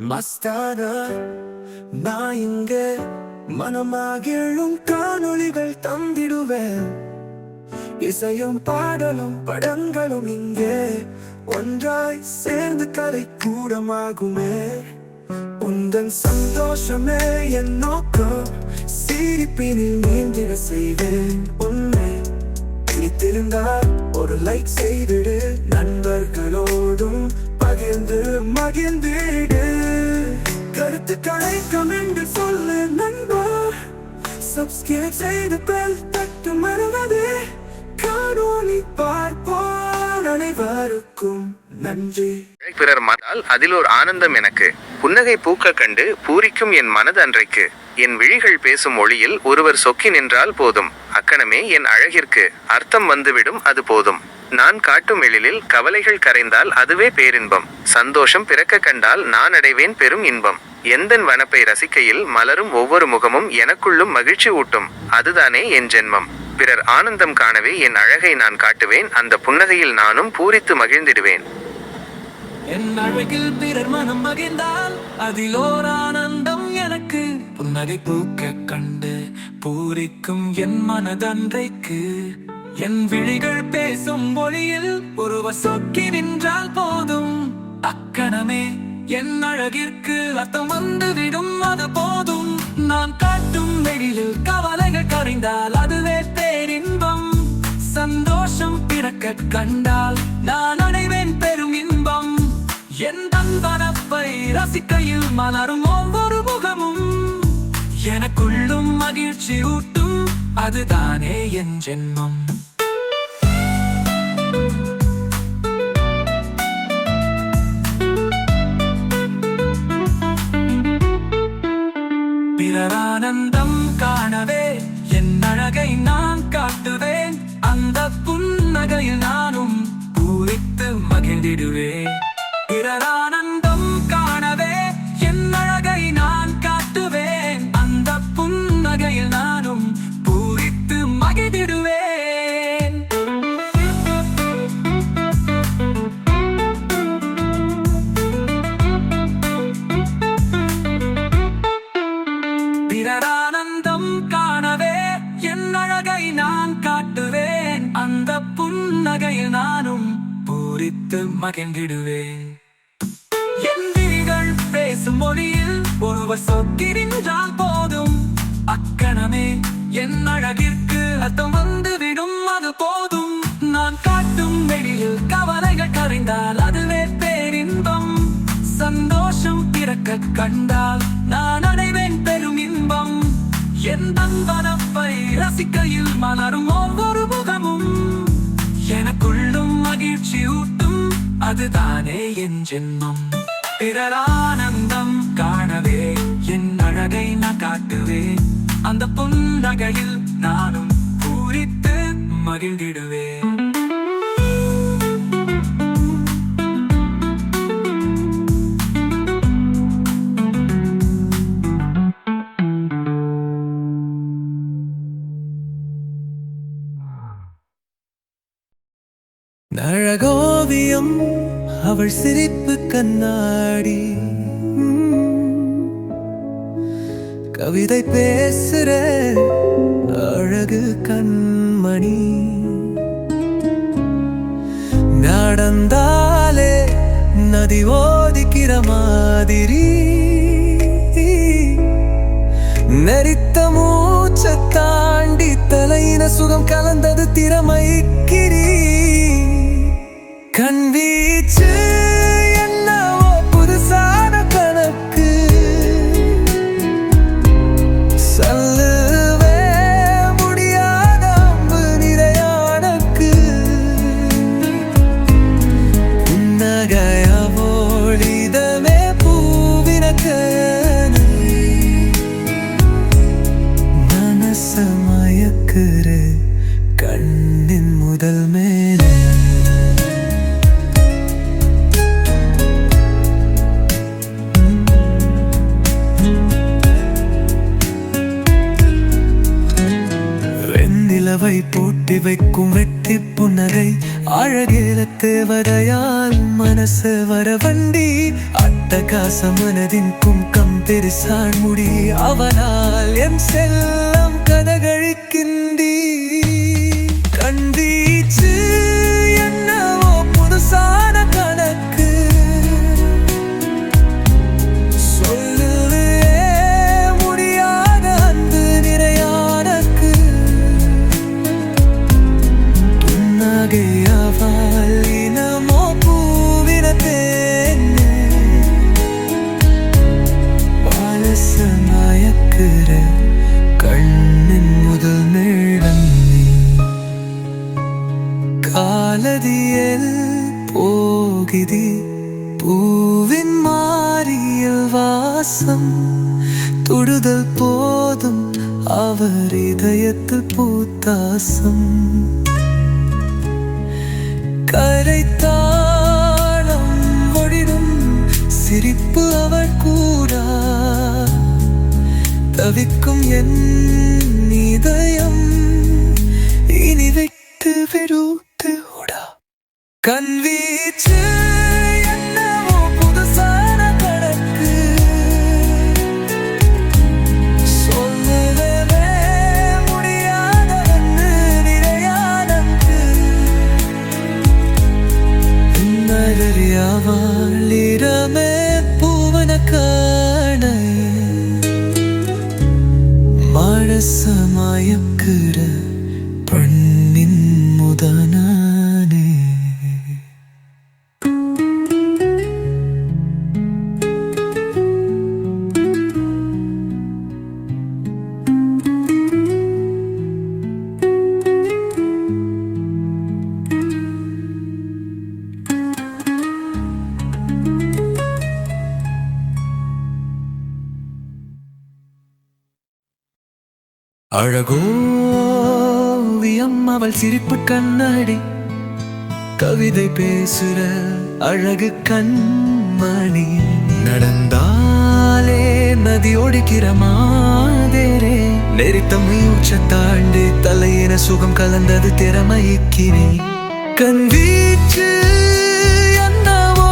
மஸ்தான நான் இங்க மனமாகிழும் காணொளிகள் தந்திடுவேன். இசையும் பாடலும் படங்களும் இங்கே ஒன்றாய் சேர்ந்து கதை கூடமாகுமே. உந்தன் சந்தோஷமே என் நோக்கம், சிரிப்பினில் நீந்திட செய்வேன் உன்னை. பிடித்திருந்தால் ஒரு லைக் செய்திடு, நண்பர்களோடும் பகிர்ந்து மகிழ்ந்திடு. கருத்துக்களை கமெண்ட் சொல்லு நண்பா, சப்ஸ்கிரைப் செய்து பெல் தட்டு மறவாதே. காணொளி பார்ப்போர் அனைவருக்கும் நன்றி. பிறர் மறந்தால் அதில் ஒரு ஆனந்தம் எனக்கு. புன்னகை பூக்க கண்டு பூரிக்கும் என் மனது அன்றைக்கு. என் விழிகள் பேசும் ஒளியில் ஒருவர் சொக்கி நின்றால் போதும், அக்கணமே என் அழகிற்கு அர்த்தம் வந்துவிடும், அது போதும். நான் காட்டும் எழிலில் கவலைகள் கரைந்தால் அதுவே பேரின்பம். சந்தோஷம் பிறக்க கண்டால் நான் அடைவேன் பெரும் இன்பம். எந்தன் வனப்பை ரசிக்கையில் மலரும் ஒவ்வொரு முகமும் எனக்குள்ளும் மகிழ்ச்சி ஊட்டும், அதுதானே என் ஜென்மம். பிறர் ஆனந்தம் காணவே என் அழகை நான் காட்டுவேன், அந்த புன்னகையில் நானும் பூரித்து மகிழ்ந்திடுவேன். என் அழகில் பிறர் மனம் மகிழ்ந்தால் அதில் ஓர் ஆனந்தம் எனக்கு. புன்னகை பூக்க கண்டு பூரிக்கும் என் மனதன்றைக்கு. என் விழிகள் பேசும் மொழியில் ஒருவர் சொக்கி நின்றால் போதும், அக்கணமே என் அழகிற்கு அர்த்தம் வந்துவிடும், அது போதும். நான் காட்டும் வெளியில் கவலைகள் கரைந்தால் அதுவே பேரின்பம். சந்தோஷம் பிறக்க கண்டால் நான் அடைவேன் பெரும் இன்பம். என் தன்பனப்பை ரசிக்கையில் மலரும் ஒவ்வொரு முகமும் எனக்குள்ளும் மகிழ்ச்சி ஊட்டும், அதுதானே என் ஜென்மம். பிறர் ஆனந்தம் காணவே என் அழகை நான் காட்டுவேன், அந்த புன்னகையில் நானும் பூரித்து மகிழ்ந்திடுவேன். பிறர் ஆனந்தம் காணவே என் அழகை நான் காட்டுவேன், அந்த புன்னகையில் நானும் பூரித்து மகிழ்ந்திடுவேன். பிறர் ஆனந்தம் காணவே என் அழகை நான் காட்டுவேன், அந்த புன்னகையில் நானும் பூரித்து மகிழ்ந்திடுவேன். என் விழிகள் பேசும் மொழியில் ஒருவர் சொக்கி நின்றால் போதும், அக்கணமே என் அழகிற்கு அர்த்தம் வந்துவிடும், அது போதும். நான் காட்டும் வெளியில் கவலைகள் கரைந்தால் அதுவே பேரின்பம். சந்தோஷம் பிறக்க கண்டால் நான் அடைவேன் பெரும் இன்பம். என் தன்பனப்பை ரசிக்கையில் மலரும் ஒவ்வொரு முகமும் எனக்குள்ளும் மகிழ்ச்சி ஊட்டும், அதுதானே என் ஜென்மம். பிறர் ஆனந்தம் காணவே என் அழகை நான் காட்டுவேன், அந்த புன்னகையில் நானும் பூரித்து மகிழ்ந்திடுவேன். அழகோவியம் அவள் சிரிப்பு கண்ணாடி, கவிதை பேசுற அழகு கண்மணி. நடந்தாலே நதி ஓதிக்கிற மாதிரி, நெறித்த மூச்ச தாண்டி தலையின சுகம் கலந்தது திறமைக்கிரி. கண்வீச்சு என்னவோ புதுசான கணக்கு, சொல்லவே முடியாத அம்பு நிறையானக்கு. புன்னகையவோளிதமே பூவினக்கனை, மனச மயக்குற கண்ணின் முதல் மேலே. நிலவை போட்டி வைக்கும் வெட்டி புன்னகை அழகேல தேவதையால் மனசு வரவண்டி அட்டகாச மனதின் கும்கம் பெருசான் முடி அவனால் எம் செல்லம் கதகழிக்கின்றி கண்டீச்சு என்னவோ புதுசான கணக்கு கண்ணின் முதல் மேடம் காலதியல் போகிதி பூவின் மாறியல் வாசம் தொடுதல் போதும் அவர் இதயத்தில் பூத்தாசம் கரைத்தாளம் ஒழிடும் சிரிப்பு அவர் கூடா தவிக்கும் என் இதயம் இனி விட்டு விடுத்து ஓடா கண்வீச்சு என்னவோ புதுசான கணக்கு சொல்லவே முடியாத நிறையானக்கு நகரியாவால் இரமே பூவன காணை மழசமாயக்குற பண்ணின் முதனானே அழகோவியம் அவள் சிரிப்பு கண்ணாடி கவிதை பேசுற அழகு கண்மணி நடந்தாலே நதி ஒடிக்கிற மாதிரே நெறித்த மூச்ச தாண்டி தலையின சுகம் கலந்தது திறமைக்கினி கண் வீச்சு என்னவோ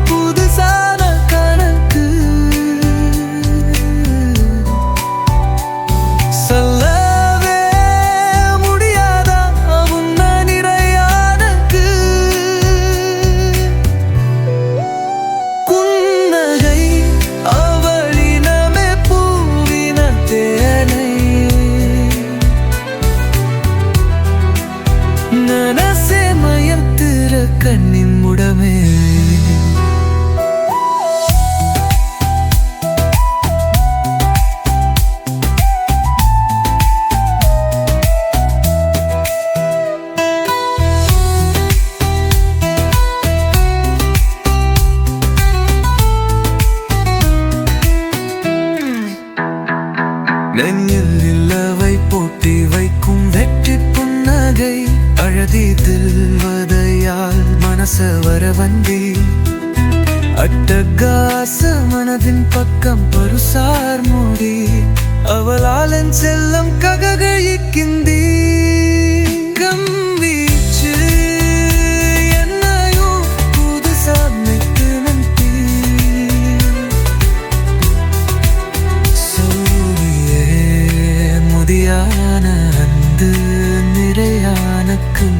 புதுசான கணக்கு கண்ணின் முடமே நெஞ்சில் இல்லவை போட்டி வைக்கும் வெற்றி புன்னகை அழகிதில் வதையால் மனச வரவண்டி அட்டகாச மனதின் பக்கம் பருசார் மூடி அவளால் என் செல்லம் ககழிக்கின்றி கம்பீச்சு என்னையும் புதுசா மெத்து நம்பி சூரியே முதியான அந்து நிறையானக்கும்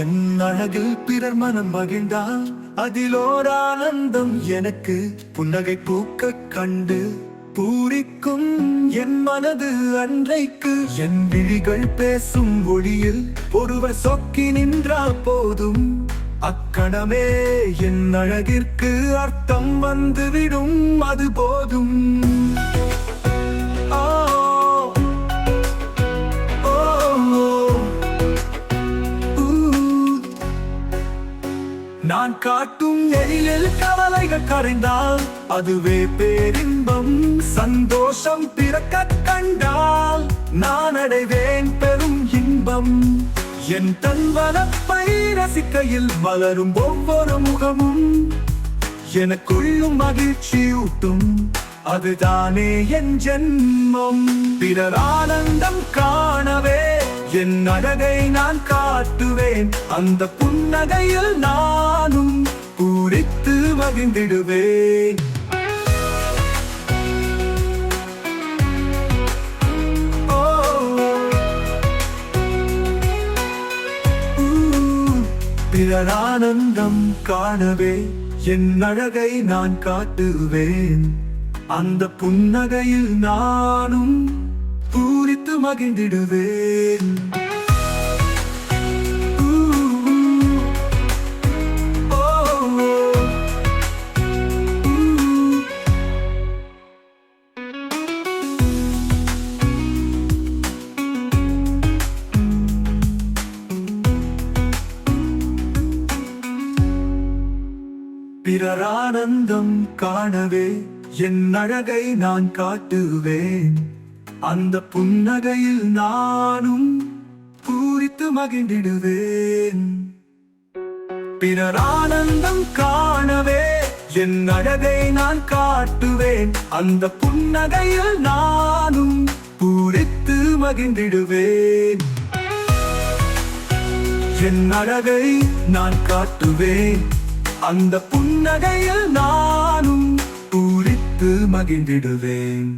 என் அழகில் பிறர் மனம் மகிழ்ந்தால் அதிலோர் ஆனந்தம் எனக்கு. புன்னகை பூக்க கண்டு பூரிக்கும் என் மனது அன்றைக்கு. என் விழிகள் பேசும் ஒளியில் ஒருவர் சொக்கி நின்றால் போதும், அக்கணமே என் அழகிற்கு அர்த்தம் வந்துவிடும், அது போதும். ஓ, ஓ, ஊ. நான் காட்டும் எழிலில் கவலைகள் கரைந்தால் அதுவே பேரின்பம். சந்தோஷம் பிறக்க கண்டால் நான் அடைவேன் பெரும் இன்பம். என் தன்வனப்பை ரசிக்கையில் மலரும் ஒவ்வொரு முகமும் எனக்குள்ளும் மகிழ்ச்சியூட்டும், அதுதானே என் ஜென்மம். பிறர் ஆனந்தம் காணவே என் அழகை நான் காட்டுவேன், அந்த புன்னகையில் நானும் பூரித்து மகிழ்ந்திடுவேன். பிறர் ஆனந்தம் காணவே என் அழகை நான் காட்டுவேன், அந்த புன்னகையில் நானும் பூரித்து மகிழ்ந்திடுவேன். பிறர் ஆனந்தம் காணவே என் அழகை நான் காட்டுவேன், அந்த புன்னகையில் நானும் பூரித்து மகிழ்ந்திடுவேன். பிறர் ஆனந்தம் காணவே என் அழகை நான் காட்டுவேன், அந்த புன்னகையில் நானும் பூரித்து மகிழ்ந்திடுவேன். என் அழகை நான் காட்டுவேன், அந்த புன்னகையில் நானும் பூரித்து மகிழ்ந்திடுவேன்.